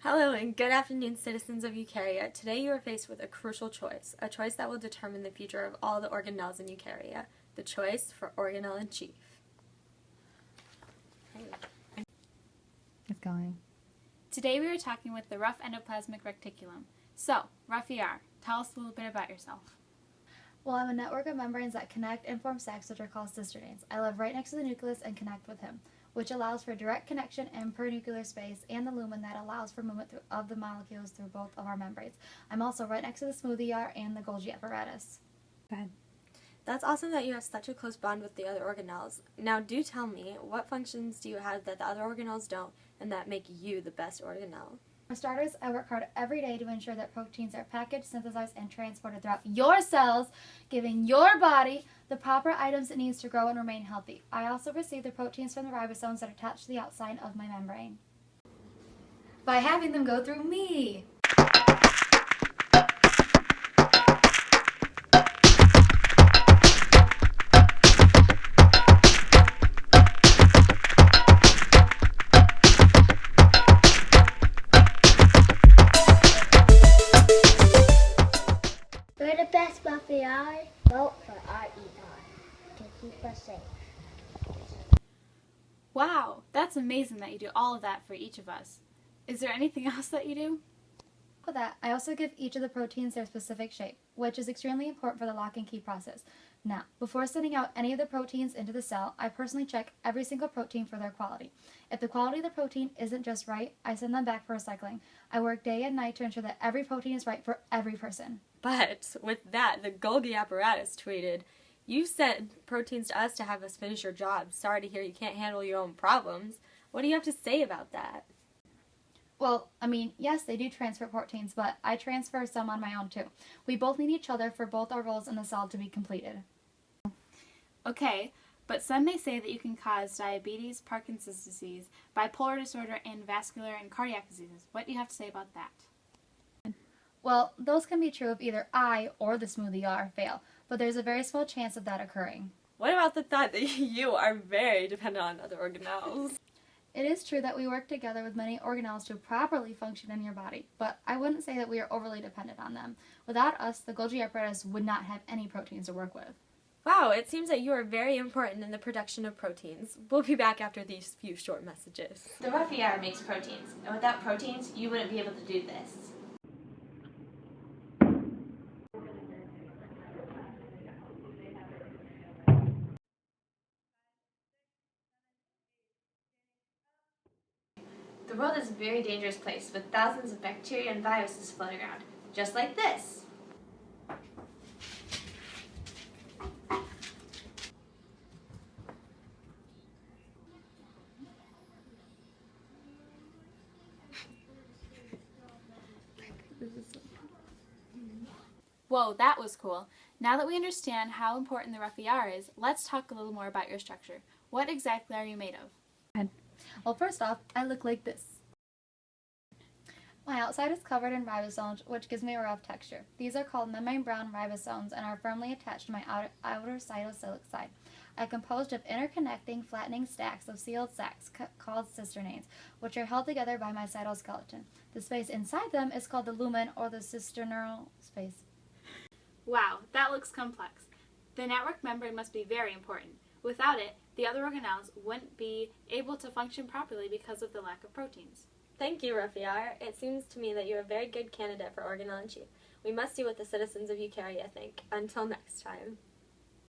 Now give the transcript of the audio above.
Hello and good afternoon, citizens of Eukarya. Today you are faced with a crucial choice, a choice that will determine the future of all the organelles in Eukarya, the choice for organelle in chief. It's going. Today we are talking with the rough endoplasmic reticulum. So, rough ER, tell us a little bit about yourself. Well, I'm a network of membranes that connect and form sacs, which are called cisternates. I live right next to the nucleus and connect with him, which allows for direct connection and pernuclear space, and the lumen that allows for movement of the molecules through both of our membranes. I'm also right next to the smooth ER and the Golgi apparatus. Go ahead. That's awesome that you have such a close bond with the other organelles. Now do tell me, what functions do you have that the other organelles don't and that make you the best organelle? For starters, I work hard every day to ensure that proteins are packaged, synthesized, and transported throughout your cells, giving your body the proper items it needs to grow and remain healthy. I also receive the proteins from the ribosomes that attach to the outside of my membrane by having them go through me. We're the best Buffy are. Vote for RER to keep us safe. Wow, that's amazing that you do all of that for each of us. Is there anything else that you do? For that, I also give each of the proteins their specific shape, which is extremely important for the lock and key process. Now, before sending out any of the proteins into the cell, I personally check every single protein for their quality. If the quality of the protein isn't just right, I send them back for recycling. I work day and night to ensure that every protein is right for every person. But with that, the Golgi apparatus tweeted, "You sent proteins to us to have us finish your job. Sorry to hear you can't handle your own problems." What do you have to say about that? Well, yes, they do transfer proteins, but I transfer some on my own too. We both need each other for both our roles in the cell to be completed. Okay, but some may say that you can cause diabetes, Parkinson's disease, bipolar disorder, and vascular and cardiac diseases. What do you have to say about that? Well, those can be true if either I or the smooth ER fail, but there's a very small chance of that occurring. What about the thought that you are very dependent on other organelles? It is true that we work together with many organelles to properly function in your body, but I wouldn't say that we are overly dependent on them. Without us, the Golgi apparatus would not have any proteins to work with. Wow, it seems that you are very important in the production of proteins. We'll be back after these few short messages. The rough ER makes proteins, and without proteins, you wouldn't be able to do this. The world is a very dangerous place with thousands of bacteria and viruses floating around, just like this. Whoa, that was cool. Now that we understand how important the rough ER is, let's talk a little more about your structure. What exactly are you made of? Well, first off, I look like this. My outside is covered in ribosomes, which gives me a rough texture. These are called membrane brown ribosomes and are firmly attached to my outer cytosolic side. I am composed of interconnecting, flattening stacks of sealed sacs called cisternates, which are held together by my cytoskeleton. The space inside them is called the lumen, or the cisternal space. Wow, that looks complex. The network membrane must be very important. Without it, the other organelles wouldn't be able to function properly because of the lack of proteins. Thank you, Rafiar. It seems to me that you're a very good candidate for organelle in chief. We must see what the citizens of Eukarya think. Until next time.